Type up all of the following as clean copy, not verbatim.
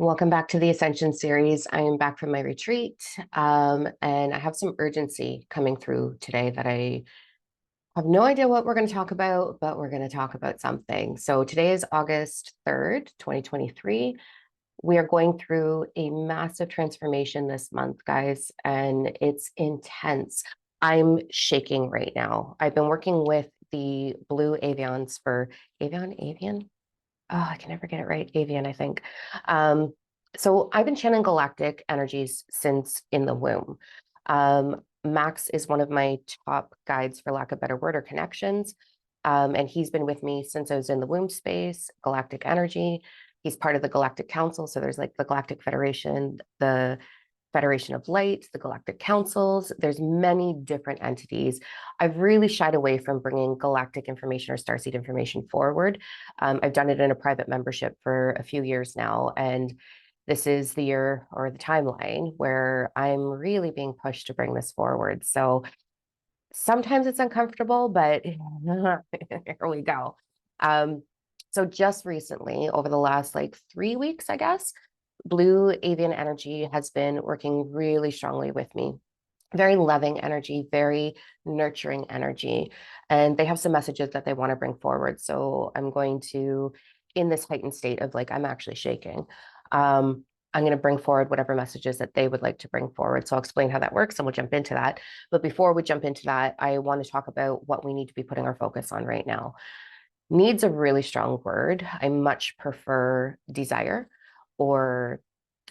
Welcome back to the Ascension Series. I am back from my retreat, and I have some urgency coming through today that I have no idea what we're going to talk about, but we're going to talk about something. So today is August 3rd, 2023. We are going through a massive transformation this month, guys, and it's intense. I'm shaking right now. I've been working with the Blue Avians for Avian? Oh, I can never get it right. Avian, I think. Um, so I've been channeling galactic energies since in the womb. Max is one of my top guides, for lack of a better word, or connections. And he's been with me since I was in the womb space, galactic energy. He's part of the Galactic Council. So there's like the Galactic Federation, the Federation of Light, the Galactic Councils. There's many different entities. I've really shied away from bringing galactic information or starseed information forward. I've done it in a private membership for a few years now, and this is the year or the timeline where I'm really being pushed to bring this forward. So sometimes it's uncomfortable, but here we go. Um, so just recently, over the last like 3 weeks, I guess, Blue Avian Energy has been working really strongly with me. Very loving energy, very nurturing energy. And they have some messages that they want to bring forward. So I'm going to, in this heightened state of like, I'm actually shaking. I'm going to bring forward whatever messages that they would like to bring forward. So I'll explain how that works and we'll jump into that. But before we jump into that, I want to talk about what we need to be putting our focus on right now. Needs a really strong word. I much prefer desire or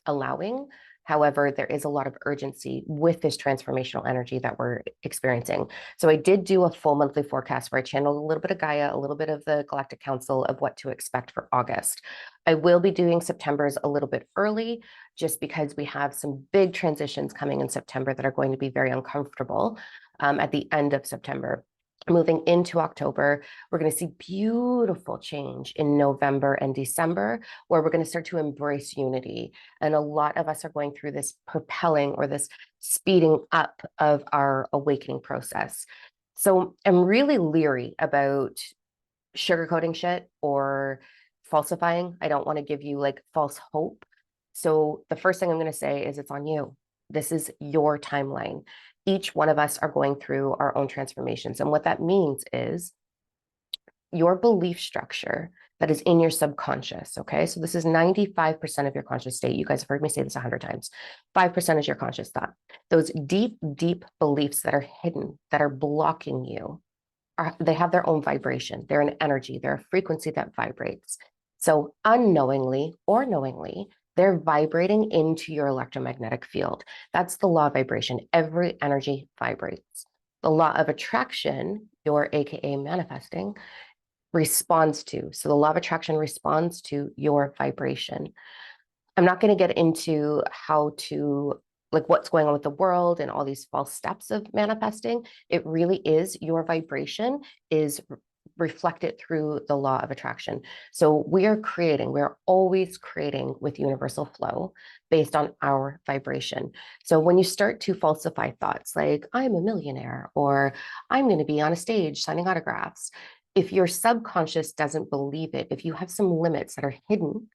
allowing. However, there is a lot of urgency with this transformational energy that we're experiencing. So I did do a full monthly forecast where I channeled a little bit of Gaia, a little bit of the Galactic Council of what to expect for August. I will be doing September's a little bit early just because we have some big transitions coming in September that are going to be very uncomfortable at the end of September. Moving into October, we're going to see beautiful change in November and December, where we're going to start to embrace unity. And a lot of us are going through this propelling or this speeding up of our awakening process. So I'm really leery about sugarcoating shit or falsifying. I don't want to give you like false hope. So the first thing I'm going to say is it's on you. This is your timeline. Each one of us are going through our own transformations. And what that means is your belief structure that is in your subconscious. Okay. So this is 95% of your conscious state. You guys have heard me say this 100 times. 5% is your conscious thought. Those deep, deep beliefs that are hidden, that are blocking you, they have their own vibration. They're an energy, they're a frequency that vibrates. So unknowingly or knowingly, they're vibrating into your electromagnetic field. That's the law of vibration. Every energy vibrates. The law of attraction, your AKA manifesting, responds to. So the law of attraction responds to your vibration. I'm not going to get into how to like what's going on with the world and all these false steps of manifesting. It really is your vibration is reflected through the law of attraction. So we're always creating with universal flow based on our vibration. So when you start to falsify thoughts like I'm a millionaire or I'm going to be on a stage signing autographs, if your subconscious doesn't believe it, if you have some limits that are hidden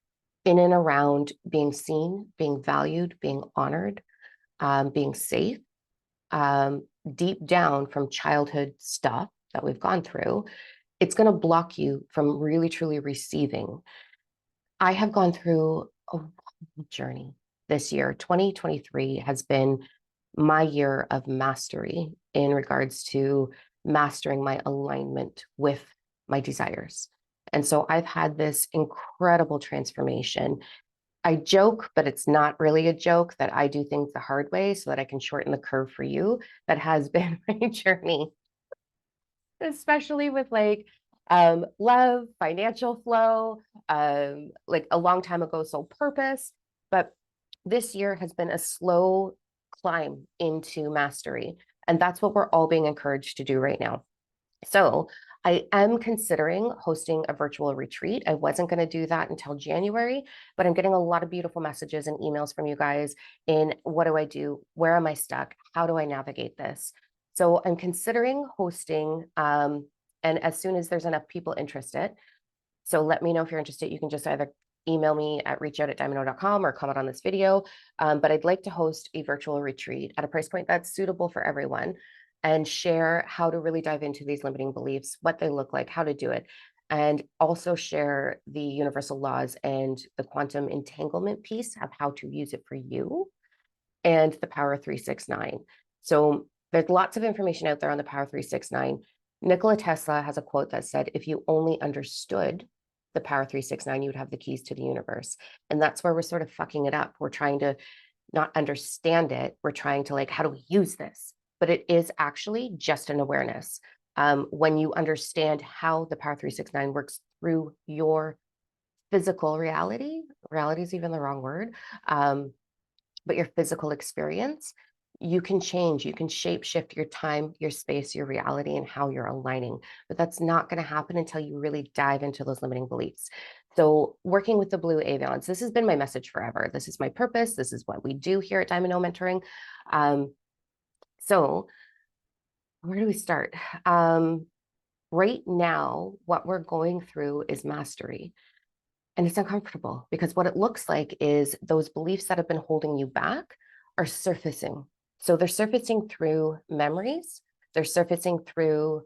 in and around being seen, being valued, being honored, being safe, deep down from childhood stuff that we've gone through, it's going to block you from really, truly receiving. I have gone through a journey this year. 2023 has been my year of mastery in regards to mastering my alignment with my desires. And so I've had this incredible transformation. I joke, but it's not really a joke that I do things the hard way so that I can shorten the curve for you. That has been my journey, especially with like love, financial flow, like a long time ago, soul purpose. But this year has been a slow climb into mastery. And that's what we're all being encouraged to do right now. So I am considering hosting a virtual retreat. I wasn't going to do that until January, but I'm getting a lot of beautiful messages and emails from you guys in what do I do? Where am I stuck? How do I navigate this? So I'm considering hosting, and as soon as there's enough people interested, so let me know if you're interested. You can just either email me at reachout@diamond.com or comment on this video. But I'd like to host a virtual retreat at a price point that's suitable for everyone and share how to really dive into these limiting beliefs, what they look like, how to do it, and also share the universal laws and the quantum entanglement piece of how to use it for you and the Power 369. So there's lots of information out there on the Power 369. Nikola Tesla has a quote that said, if you only understood the Power 369, you would have the keys to the universe. And that's where we're sort of fucking it up. We're trying to not understand it. We're trying to like, how do we use this? But it is actually just an awareness. When you understand how the Power 369 works through your physical reality is even the wrong word, but your physical experience, you can change, you can shape shift your time, your space, your reality, and how you're aligning. But that's not going to happen until you really dive into those limiting beliefs. So working with the Blue Avians, this has been my message forever. This is my purpose. This is what we do here at Diamond O Mentoring. So where do we start? Right now, what we're going through is mastery. And it's uncomfortable because what it looks like is those beliefs that have been holding you back are surfacing. So they're surfacing through memories, they're surfacing through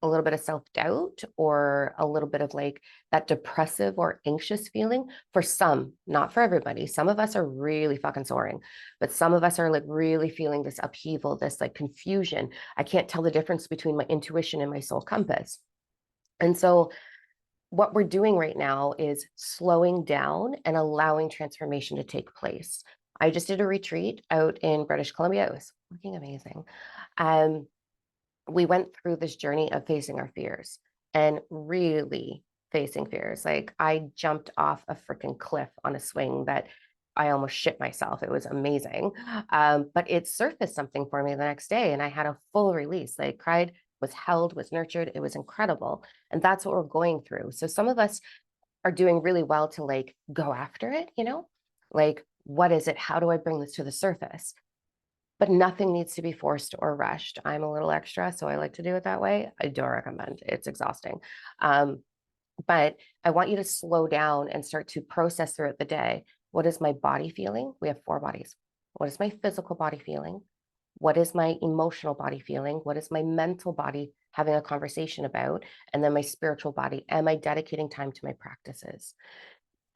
a little bit of self-doubt or a little bit of like that depressive or anxious feeling for some, not for everybody. Some of us are really fucking soaring, but some of us are like really feeling this upheaval, this like confusion. I can't tell the difference between my intuition and my soul compass. And so what we're doing right now is slowing down and allowing transformation to take place. I just did a retreat out in British Columbia. It was fucking amazing. We went through this journey of facing our fears and really facing fears. Like I jumped off a freaking cliff on a swing that I almost shit myself. It was amazing. But it surfaced something for me the next day and I had a full release. Like cried, was held, was nurtured. It was incredible. And that's what we're going through. So some of us are doing really well to like go after it, you know, like, what is it? How do I bring this to the surface? But nothing needs to be forced or rushed. I'm a little extra, so I like to do it that way. I don't recommend. It's exhausting. But I want you to slow down and start to process throughout the day. What is my body feeling? We have 4 bodies. What is my physical body feeling? What is my emotional body feeling? What is my mental body having a conversation about? And then my spiritual body. Am I dedicating time to my practices?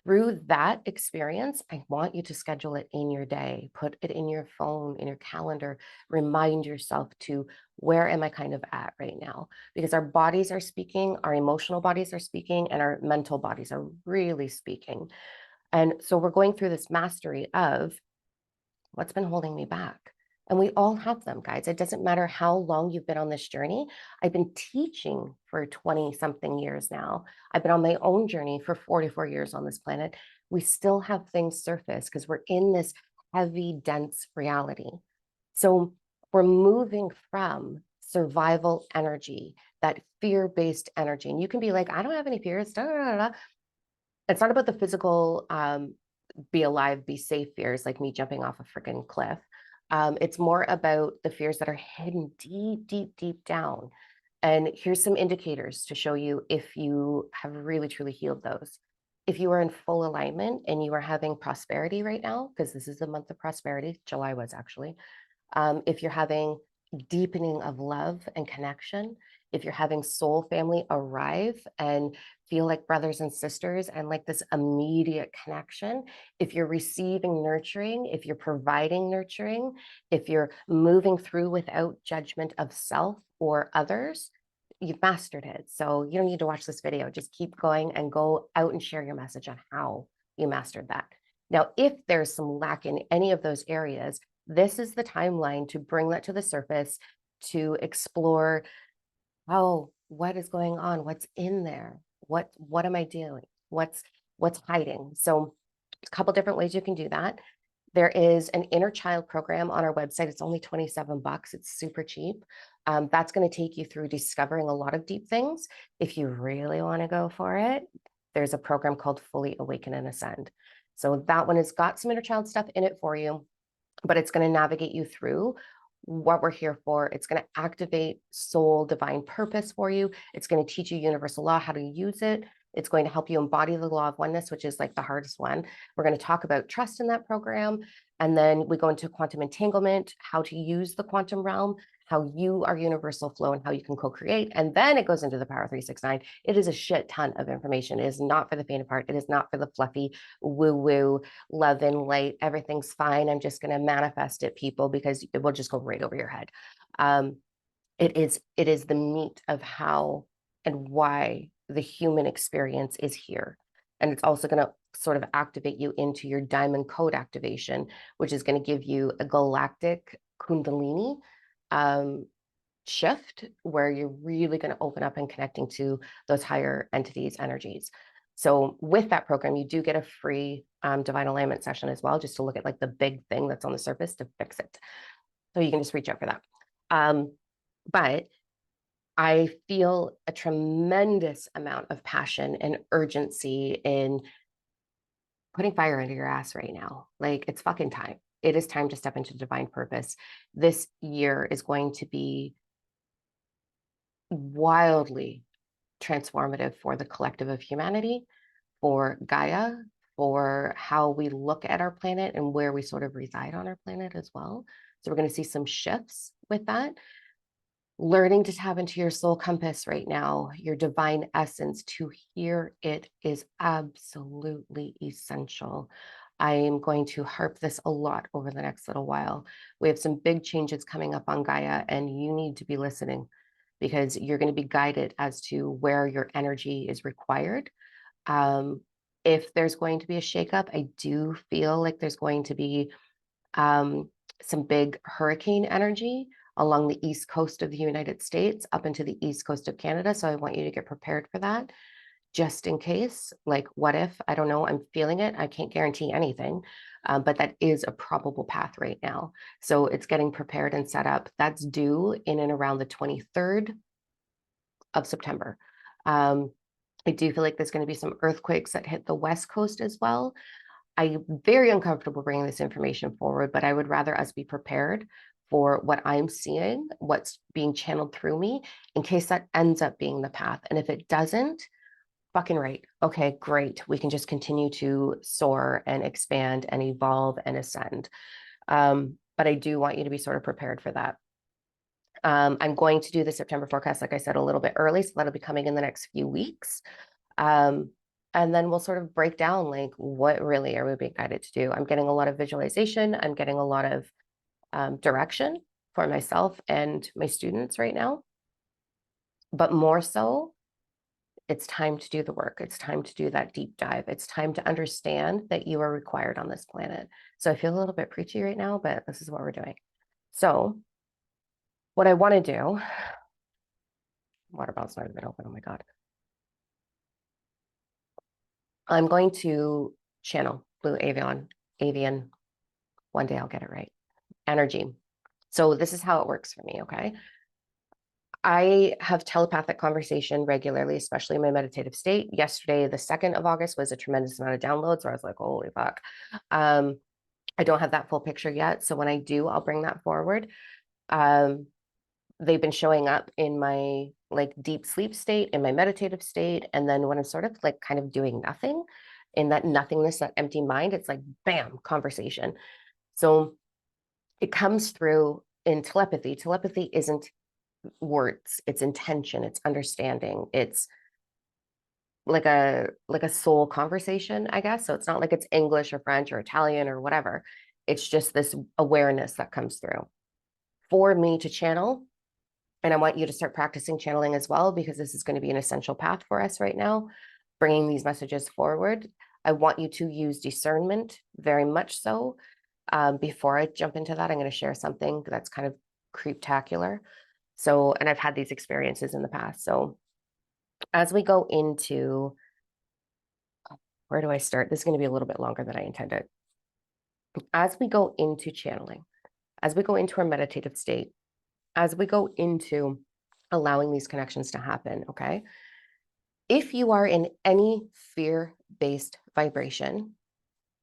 Through that experience, I want you to schedule it in your day, put it in your phone, in your calendar, remind yourself to where am I kind of at right now? Because our bodies are speaking, our emotional bodies are speaking, and our mental bodies are really speaking. And so we're going through this mastery of what's been holding me back. And we all have them, guys. It doesn't matter how long you've been on this journey. I've been teaching for 20 something years now. I've been on my own journey for 44 years on this planet. We still have things surface because we're in this heavy, dense reality. So we're moving from survival energy, that fear-based energy. And you can be like, I don't have any fears. Da, da, da, da. It's not about the physical be alive, be safe fears like me jumping off a freaking cliff. It's more about the fears that are hidden deep, deep, deep down. And here's some indicators to show you if you have really, truly healed those. If you are in full alignment and you are having prosperity right now, because this is the month of prosperity, July was actually, if you're having deepening of love and connection, if you're having soul family arrive and feel like brothers and sisters and like this immediate connection, if you're receiving nurturing, if you're providing nurturing, if you're moving through without judgment of self or others, you've mastered it. So you don't need to watch this video. Just keep going and go out and share your message on how you mastered that. Now, if there's some lack in any of those areas, this is the timeline to bring that to the surface, to explore, oh, what is going on? What's in there? What am I doing? What's hiding? So a couple different ways you can do that. There is an inner child program on our website. It's only 27 bucks. It's super cheap. That's going to take you through discovering a lot of deep things. If you really want to go for it, there's a program called Fully Awaken and Ascend. So that one has got some inner child stuff in it for you, but it's going to navigate you through what we're here for. It's going to activate soul divine purpose for you. It's going to teach you universal law, how to use it. It's going to help you embody the law of oneness, which is like the hardest one. We're going to talk about trust in that program. And then we go into quantum entanglement, how to use the quantum realm, how you are universal flow, and how you can co-create. And then it goes into the Power 369. It is a shit ton of information. It is not for the faint of heart. It is not for the fluffy woo-woo, love and light. Everything's fine. I'm just going to manifest it, people, because it will just go right over your head. It is the meat of how and why the human experience is here. And it's also going to sort of activate you into your diamond code activation, which is going to give you a galactic kundalini shift where you're really going to open up and connecting to those higher entities, energies. So with that program, you do get a free divine alignment session as well, just to look at like the big thing that's on the surface to fix it. So you can just reach out for that. But I feel a tremendous amount of passion and urgency in putting fire under your ass right now. Like, it's fucking time. It is time to step into divine purpose. This year is going to be wildly transformative for the collective of humanity, for Gaia, for how we look at our planet and where we sort of reside on our planet as well. So we're going to see some shifts with that. Learning to tap into your soul compass right now, your divine essence, to hear it is absolutely essential. I am going to harp this a lot over the next little while. We have some big changes coming up on Gaia, and you need to be listening because you're going to be guided as to where your energy is required. If there's going to be a shakeup, I do feel like there's going to be some big hurricane energy along the east coast of the United States up into the east coast of Canada. So I want you to get prepared for that just in case. Like, what if? I don't know. I'm feeling it. I can't guarantee anything, but that is a probable path right now. So it's getting prepared and set up. That's due in and around the 23rd of September. I do feel like there's going to be some earthquakes that hit the West Coast as well. I'm very uncomfortable bringing this information forward, but I would rather us be prepared for what I'm seeing, what's being channeled through me, in case that ends up being the path. And if it doesn't, fucking right. Okay, great. We can just continue to soar and expand and evolve and ascend. But I do want you to be sort of prepared for that. I'm going to do the September forecast, like I said, a little bit early, so that'll be coming in the next few weeks. And then we'll sort of break down like what really are we being guided to do. I'm getting a lot of visualization. I'm getting a lot of direction for myself and my students right now. But more so, it's time to do the work. It's time to do that deep dive. It's time to understand that you are required on this planet. So I feel a little bit preachy right now, but this is what we're doing. So what I want to do, water bottle's not even open. Oh my God. I'm going to channel Blue Avian. One day I'll get it right. Energy. So this is how it works for me, okay? I have telepathic conversation regularly, especially in my meditative state. Yesterday, the 2nd of August, was a tremendous amount of downloads where I was like, holy fuck. I don't have that full picture yet. So when I do, I'll bring that forward. They've been showing up in my like deep sleep state, in my meditative state. And then when I'm sort of like kind of doing nothing, in that nothingness, that empty mind, it's like, bam, conversation. So it comes through in telepathy. Telepathy isn't words, it's intention, it's understanding, it's like a soul conversation, I guess. So it's not like it's English or French or Italian or whatever. It's just this awareness that comes through for me to channel. And I want you to start practicing channeling as well, because this is going to be an essential path for us right now, bringing these messages forward. I want you to use discernment very much so. Before I jump into that, I'm going to share something that's kind of creeptacular. So, and I've had these experiences in the past. So as we go into, where do I start? This is going to be a little bit longer than I intended. As we go into channeling, as we go into our meditative state, as we go into allowing these connections to happen, okay? If you are in any fear-based vibration,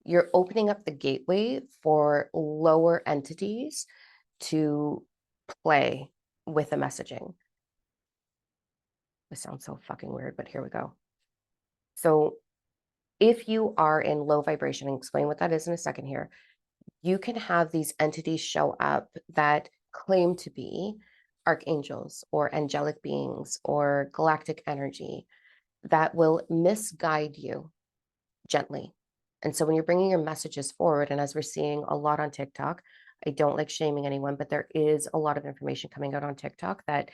you're opening up the gateway for lower entities to play with the messaging. This sounds so fucking weird, but here we go. So if you are in low vibration, and explain what that is in a second here, you can have these entities show up that claim to be archangels or angelic beings or galactic energy that will misguide you gently. And so when you're bringing your messages forward, and as we're seeing a lot on TikTok, I don't like shaming anyone, but there is a lot of information coming out on TikTok that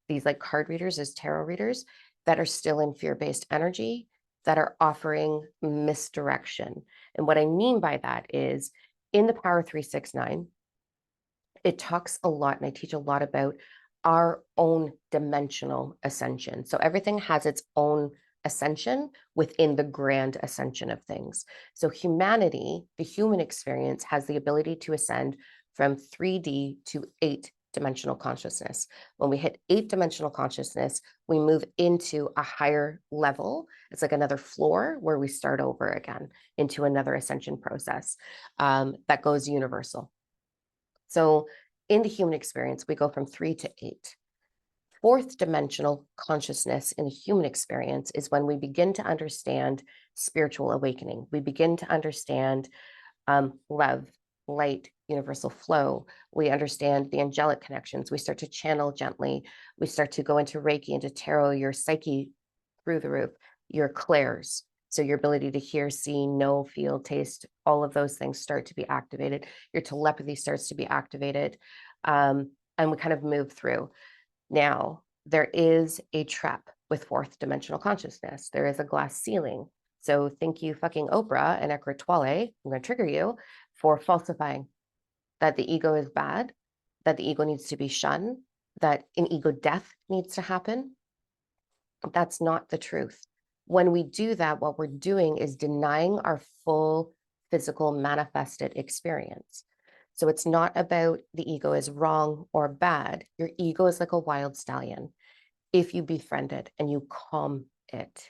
these like card readers as tarot readers that are still in fear-based energy that are offering misdirection. And what I mean by that is in the Power 369, it talks a lot, and I teach a lot about our own dimensional ascension. So everything has its own ascension within the grand ascension of things. So humanity, the human experience, has the ability to ascend from 3D to 8-dimensional consciousness. When we hit 8-dimensional consciousness, we move into a higher level. It's like another floor where we start over again into another ascension process that goes universal. So in the human experience, we go from 3 to 8. Fourth dimensional consciousness in the human experience is when we begin to understand spiritual awakening. We begin to understand love, light, universal flow. We understand the angelic connections. We start to channel gently. We start to go into Reiki, into tarot, your psyche through the roof, your clairs. So your ability to hear, see, know, feel, taste, all of those things start to be activated. Your telepathy starts to be activated. And we kind of move through. Now, there is a trap with fourth dimensional consciousness. There is a glass ceiling. So thank you, fucking Oprah and Eckhart Tolle. I'm going to trigger you for falsifying that the ego is bad, that the ego needs to be shunned, that an ego death needs to happen. That's not the truth. When we do that, what we're doing is denying our full physical manifested experience. So it's not about the ego is wrong or bad. Your ego is like a wild stallion. If you befriend it and you calm it,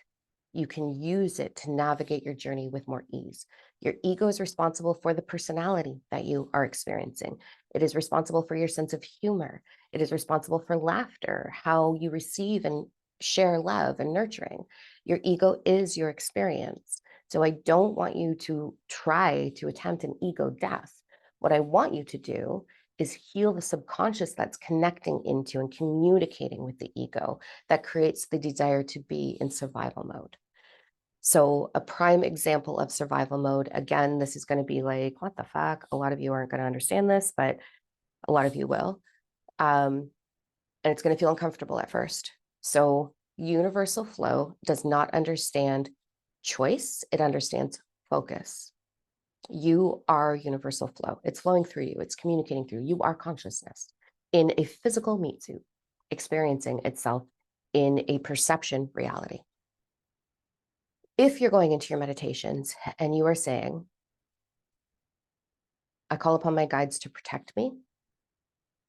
you can use it to navigate your journey with more ease. Your ego is responsible for the personality that you are experiencing. It is responsible for your sense of humor. It is responsible for laughter, how you receive and share love and nurturing. Your ego is your experience. So I don't want you to try to attempt an ego death. What I want you to do is heal the subconscious that's connecting into and communicating with the ego that creates the desire to be in survival mode. So a prime example of survival mode, again, this is going to be like, what the fuck? A lot of you aren't going to understand this, but a lot of you will. And it's going to feel uncomfortable at first. So universal flow does not understand choice. It understands focus. You are universal flow. It's flowing through you. It's communicating through you. You are consciousness in a physical meat suit, experiencing itself in a perception reality. If you're going into your meditations and you are saying, I call upon my guides to protect me.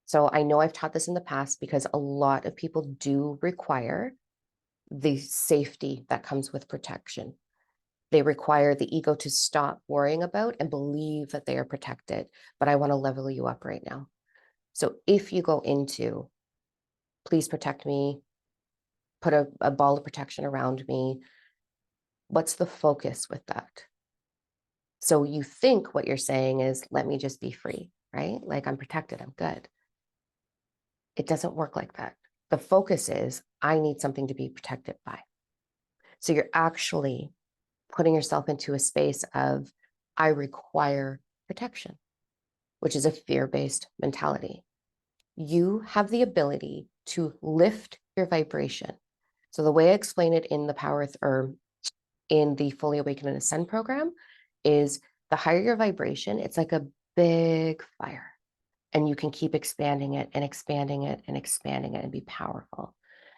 So I know I've taught this in the past because a lot of people do require the safety that comes with protection. They require the ego to stop worrying about and believe that they are protected. But I want to level you up right now. So if you go into, please protect me, put a ball of protection around me, what's the focus with that? So you think what you're saying is, let me just be free, right? Like I'm protected, I'm good. It doesn't work like that. The focus is, I need something to be protected by. So you're actually putting yourself into a space of, I require protection, which is a fear-based mentality. You have the ability to lift your vibration. So the way I explain it in the Power or in the Fully Awaken and Ascend program is the higher your vibration, it's like a big fire. And you can keep expanding it and expanding it and expanding it and be powerful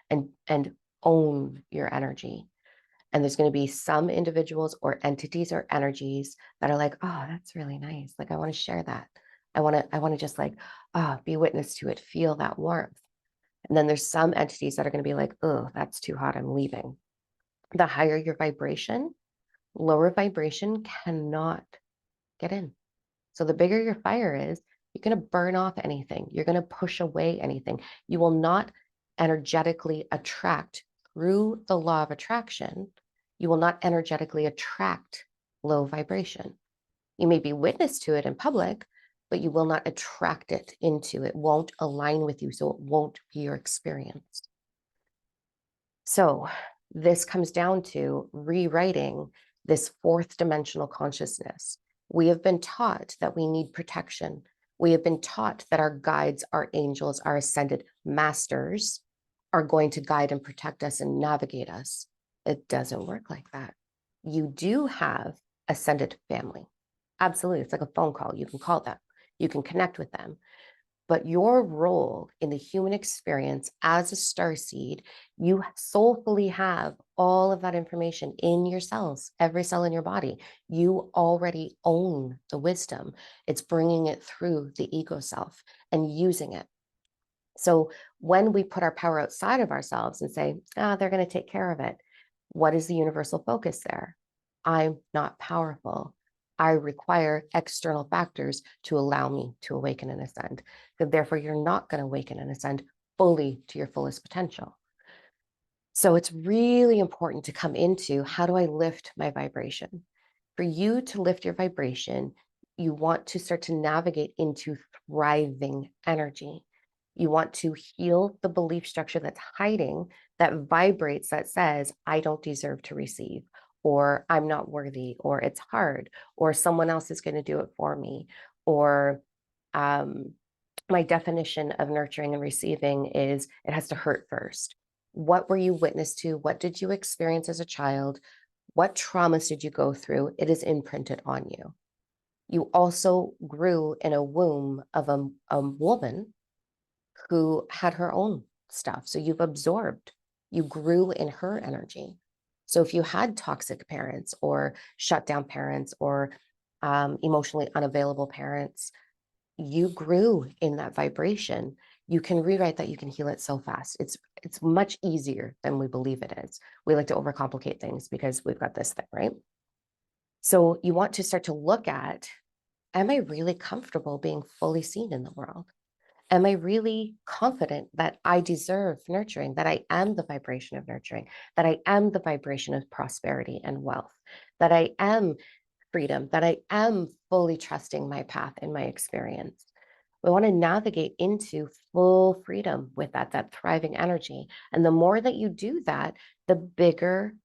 and own your energy. And there's going to be some individuals or entities or energies that are like, oh, that's really nice. Like, I want to share that. I want to just like, be witness to it, feel that warmth. And then there's some entities that are going to be like, oh, that's too hot. I'm leaving. The higher your vibration, lower vibration cannot get in. So the bigger your fire is, you're going to burn off anything. You're going to push away anything. You will not energetically attract through the law of attraction You will not energetically attract low vibration. You may be witness to it in public, but you will not attract it into it. Won't align with you, so it won't be your experience. So this comes down to rewriting this fourth dimensional consciousness. We have been taught that we need protection. We have been taught that our guides, our angels, our ascended masters are going to guide and protect us and navigate us. It doesn't work like that. You do have ascended family. Absolutely. It's like a phone call. You can call them, you can connect with them. But your role in the human experience as a starseed, you soulfully have all of that information in your cells, every cell in your body. You already own the wisdom. It's bringing it through the ego self and using it. So when we put our power outside of ourselves and say, they're going to take care of it, what is the universal focus there? I'm not powerful. I require external factors to allow me to awaken and ascend. So therefore, you're not going to awaken and ascend fully to your fullest potential. So it's really important to come into, how do I lift my vibration? For you to lift your vibration, you want to start to navigate into thriving energy. You want to heal the belief structure that's hiding, that vibrates, that says, I don't deserve to receive, or I'm not worthy, or it's hard, or someone else is going to do it for me, or my definition of nurturing and receiving is it has to hurt first. What were you witness to? What did you experience as a child? What traumas did you go through? It is imprinted on you. You also grew in a womb of a woman who had her own stuff. So you've absorbed, you grew in her energy. So if you had toxic parents or shut down parents or emotionally unavailable parents, you grew in that vibration. You can rewrite that, you can heal it so fast. It's much easier than we believe it is. We like to overcomplicate things because we've got this thing, right? So you want to start to look at, am I really comfortable being fully seen in the world? Am I really confident that I deserve nurturing, that I am the vibration of nurturing, that I am the vibration of prosperity and wealth, that I am freedom, that I am fully trusting my path and my experience? We want to navigate into full freedom with that thriving energy. And the more that you do that, the bigger,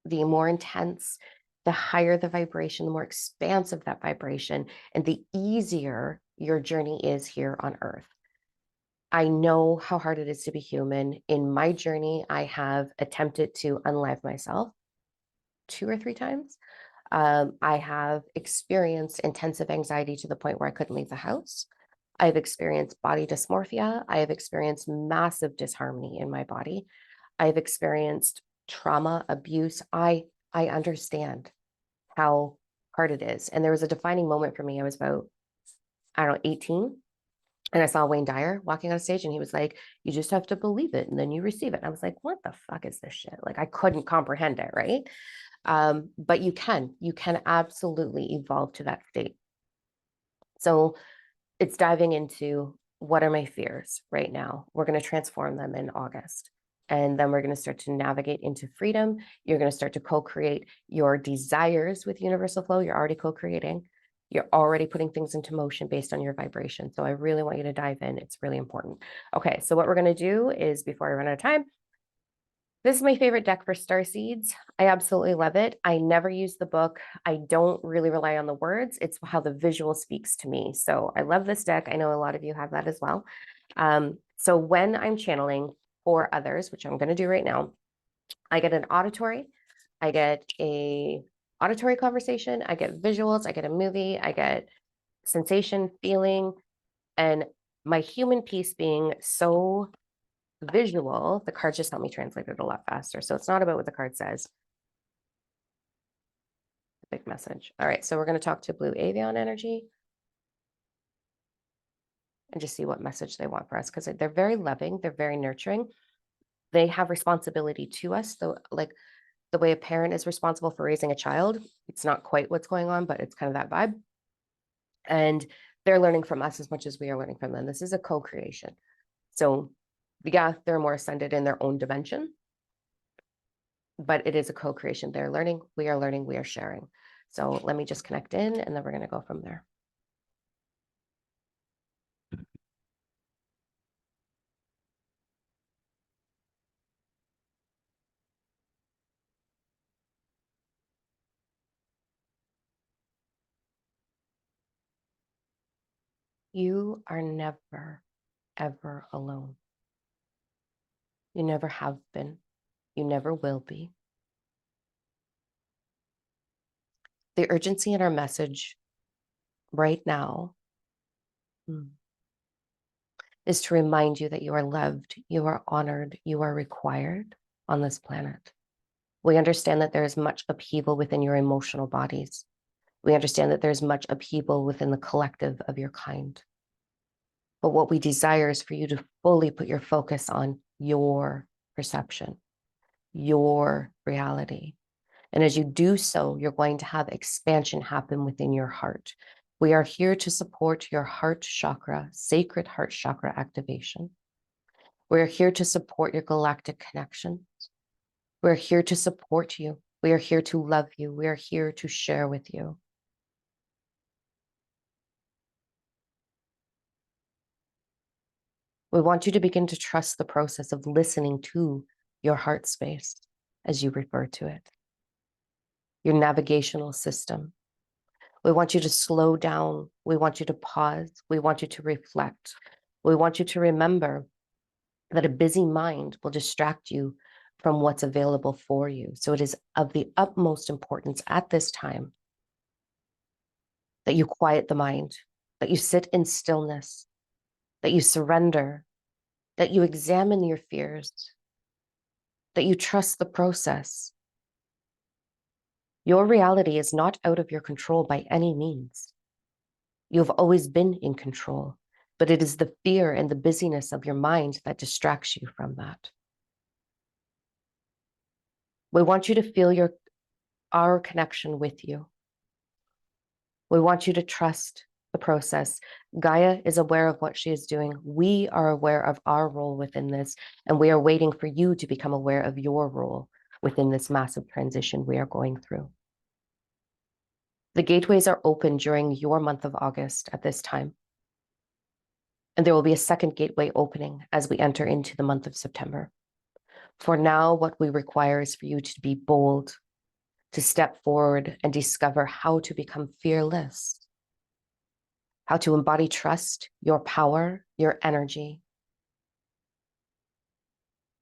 the more intense, the higher the vibration, the more expansive that vibration, and the easier your journey is here on Earth. I know how hard it is to be human. In my journey, I have attempted to unalive myself 2 or 3 times. I have experienced intensive anxiety to the point where I couldn't leave the house. I've experienced body dysmorphia. I have experienced massive disharmony in my body. I've experienced trauma, abuse. I understand how hard it is. And there was a defining moment for me. I was about, I don't know, 18. And I saw Wayne Dyer walking on stage and he was like, you just have to believe it and then you receive it. And I was like, what the fuck is this shit? Like I couldn't comprehend it, right? But you can absolutely evolve to that state. So it's diving into, what are my fears right now? We're going to transform them in August. And then we're going to start to navigate into freedom. You're going to start to co-create your desires with universal flow. You're already co-creating. You're already putting things into motion based on your vibration. So I really want you to dive in. It's really important. Okay, so what we're going to do is, before I run out of time, this is my favorite deck for star seeds. I absolutely love it. I never use the book. I don't really rely on the words. It's how the visual speaks to me. So I love this deck. I know a lot of you have that as well. So when I'm channeling for others, which I'm going to do right now, I get an auditory, I get a auditory conversation, I get visuals, I get a movie, I get sensation, feeling, and my human piece being so visual, the cards just help me translate it a lot faster. So it's not about what the card says. Big message. All right, so we're going to talk to Blue Avian energy and just see what message they want for us, because they're very loving, they're very nurturing. They have responsibility to us. So like the way a parent is responsible for raising a child, it's not quite what's going on, but it's kind of that vibe. And they're learning from us as much as we are learning from them. This is a co-creation. So yeah, they're more ascended in their own dimension. but it is a co-creation. They're learning, we are sharing. So let me just connect in, and then we're going to go from there. You are never, ever alone. You never have been. You never will be. The urgency in our message right now is to remind you that you are loved, you are honored, you are required on this planet. We understand that there is much upheaval within your emotional bodies. We understand that there's much upheaval within the collective of your kind. But what we desire is for you to fully put your focus on your perception, your reality. And as you do so, you're going to have expansion happen within your heart. We are here to support your heart chakra, sacred heart chakra activation. We're here to support your galactic connections. We're here to support you. We are here to love you. We are here to share with you. We want you to begin to trust the process of listening to your heart space, as you refer to it, your navigational system. We want you to slow down. We want you to pause. We want you to reflect. We want you to remember that a busy mind will distract you from what's available for you. So it is of the utmost importance at this time that you quiet the mind, that you sit in stillness, that you surrender, that you examine your fears, that you trust the process. Your reality is not out of your control by any means. You have always been in control, but it is the fear and the busyness of your mind that distracts you from that. We want you to feel our connection with you. We want you to trust the process. Gaia is aware of what she is doing. We are aware of our role within this, and we are waiting for you to become aware of your role within this massive transition we are going through. The gateways are open during your month of August at this time. And there will be a second gateway opening as we enter into the month of September. For now, what we require is for you to be bold, to step forward and discover how to become fearless, how to embody trust, your power, your energy.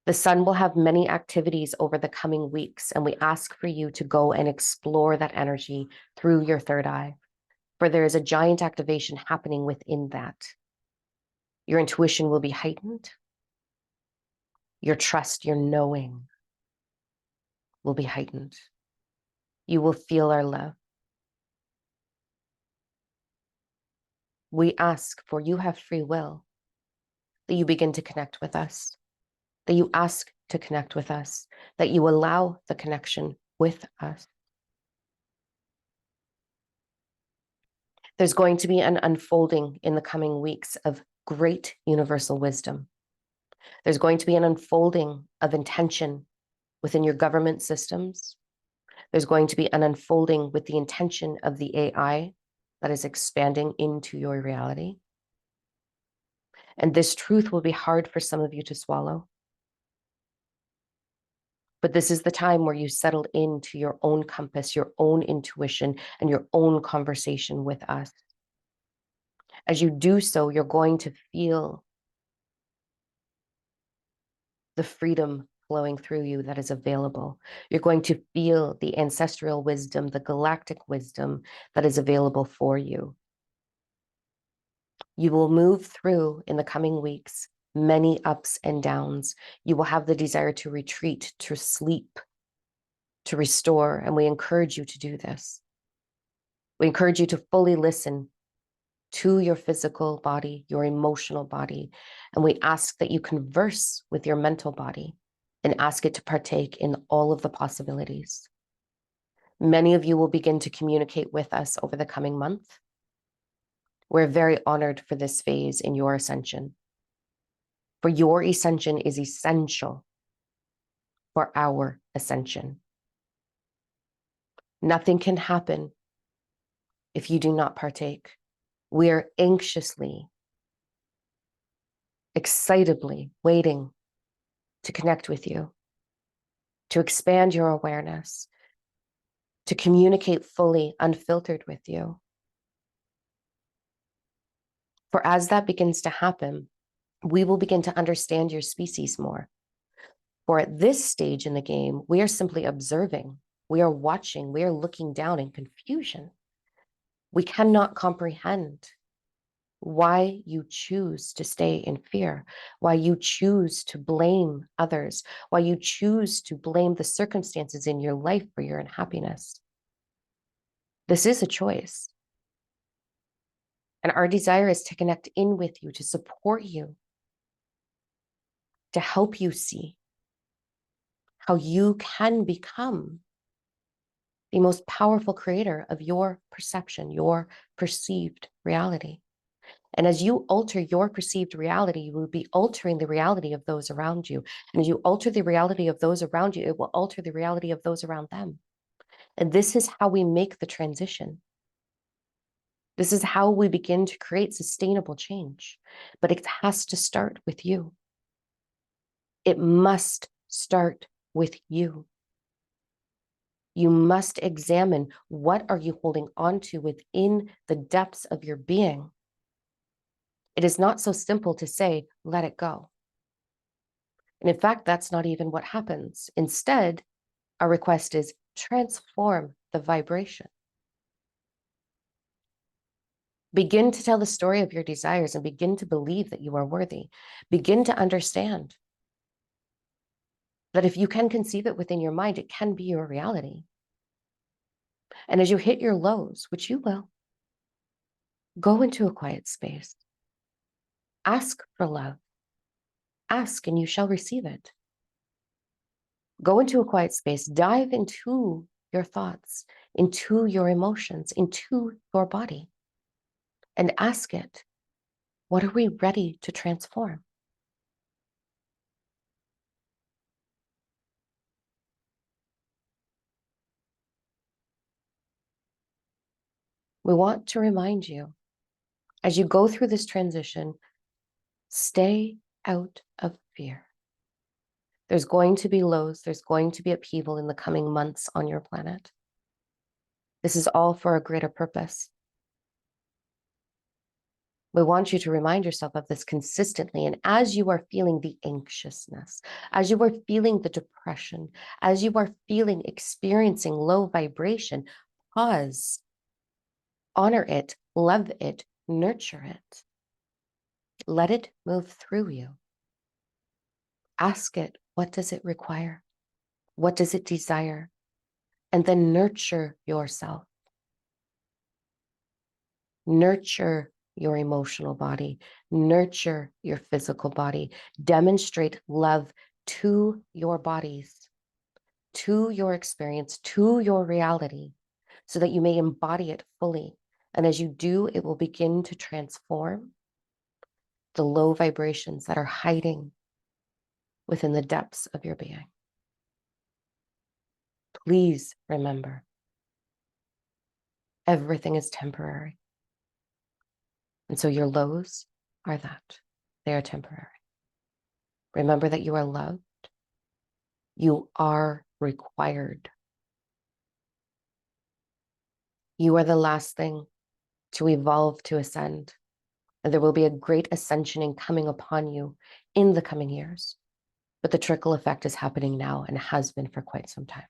The sun will have many activities over the coming weeks, and we ask for you to go and explore that energy through your third eye, for there is a giant activation happening within that. Your intuition will be heightened. Your trust, your knowing will be heightened. You will feel our love. We ask, for you have free will, that you begin to connect with us, that you ask to connect with us, that you allow the connection with us. There's going to be an unfolding in the coming weeks of great universal wisdom. There's going to be an unfolding of intention within your government systems. There's going to be an unfolding with the intention of the AI that is expanding into your reality. And this truth will be hard for some of you to swallow. But this is the time where you settle into your own compass, your own intuition, and your own conversation with us. As you do so, you're going to feel the freedom flowing through you that is available. You're going to feel the ancestral wisdom, the galactic wisdom that is available for you. You will move through in the coming weeks many ups and downs. You will have the desire to retreat, to sleep, to restore, and we encourage you to do this. We encourage you to fully listen to your physical body, your emotional body, and we ask that you converse with your mental body and ask it to partake in all of the possibilities. Many of you will begin to communicate with us over the coming month. We're very honored for this phase in your ascension. For your ascension is essential for our ascension. Nothing can happen if you do not partake. We are anxiously, excitably waiting to connect with you, to expand your awareness, to communicate fully, unfiltered with you. For as that begins to happen, we will begin to understand your species more. For at this stage in the game, we are simply observing, we are watching, we are looking down in confusion. We cannot comprehend why you choose to stay in fear, why you choose to blame others, why you choose to blame the circumstances in your life for your unhappiness. This is a choice. And our desire is to connect in with you, to support you, to help you see how you can become the most powerful creator of your perception, your perceived reality. And as you alter your perceived reality, you will be altering the reality of those around you. And as you alter the reality of those around you, it will alter the reality of those around them. And this is how we make the transition. This is how we begin to create sustainable change. But it has to start with you. It must start with you. You must examine, what are you holding on to within the depths of your being? It is not so simple to say, let it go. And in fact, that's not even what happens. Instead, our request is transform the vibration. Begin to tell the story of your desires and begin to believe that you are worthy. Begin to understand that if you can conceive it within your mind, it can be your reality. And as you hit your lows, which you will, go into a quiet space. Ask for love. Ask and you shall receive it. Go into a quiet space. Dive into your thoughts, into your emotions, into your body, and ask it, what are we ready to transform? We want to remind you, as you go through this transition, stay out of fear. There's going to be lows, there's going to be upheaval in the coming months on your planet. This is all for a greater purpose. We want you to remind yourself of this consistently. And as you are feeling the anxiousness, as you are feeling the depression, as you are experiencing low vibration, pause, honor it, love it, nurture it. Let it move through you. Ask it, what does it require? What does it desire? And then nurture yourself. Nurture your emotional body. Nurture your physical body. Demonstrate love to your bodies, to your experience, to your reality, so that you may embody it fully. And as you do, it will begin to transform the low vibrations that are hiding within the depths of your being. Please remember, everything is temporary. And so your lows are that. They are temporary. Remember that you are loved. You are required. You are the last thing to evolve, to ascend. And there will be a great ascensioning coming upon you in the coming years. But the trickle effect is happening now and has been for quite some time.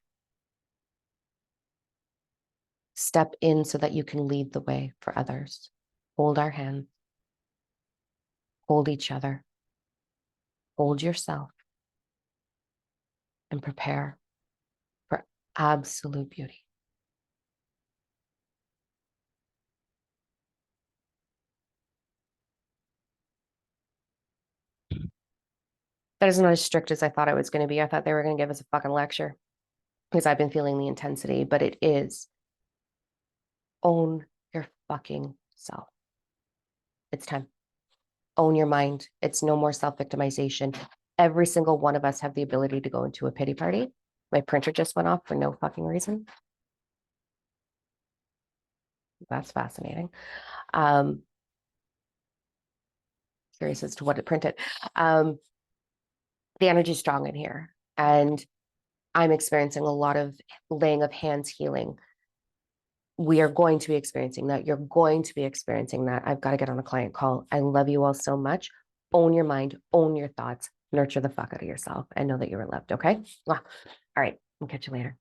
Step in so that you can lead the way for others. Hold our hands. Hold each other. Hold yourself. And prepare for absolute beauty. That is not as strict as I thought it was going to be. I thought they were going to give us a fucking lecture because I've been feeling the intensity, but it is own your fucking self. It's time. Own your mind. It's no more self-victimization. Every single one of us have the ability to go into a pity party. My printer just went off for no fucking reason. That's fascinating. Um, Curious as to what it printed. The energy is strong in here, and I'm experiencing a lot of laying of hands healing. We are going to be experiencing that. You're going to be experiencing that. I've got to get on a client call. I love you all so much. Own your mind, own your thoughts, nurture the fuck out of yourself, and know that you are loved. Okay. All right. I'll catch you later.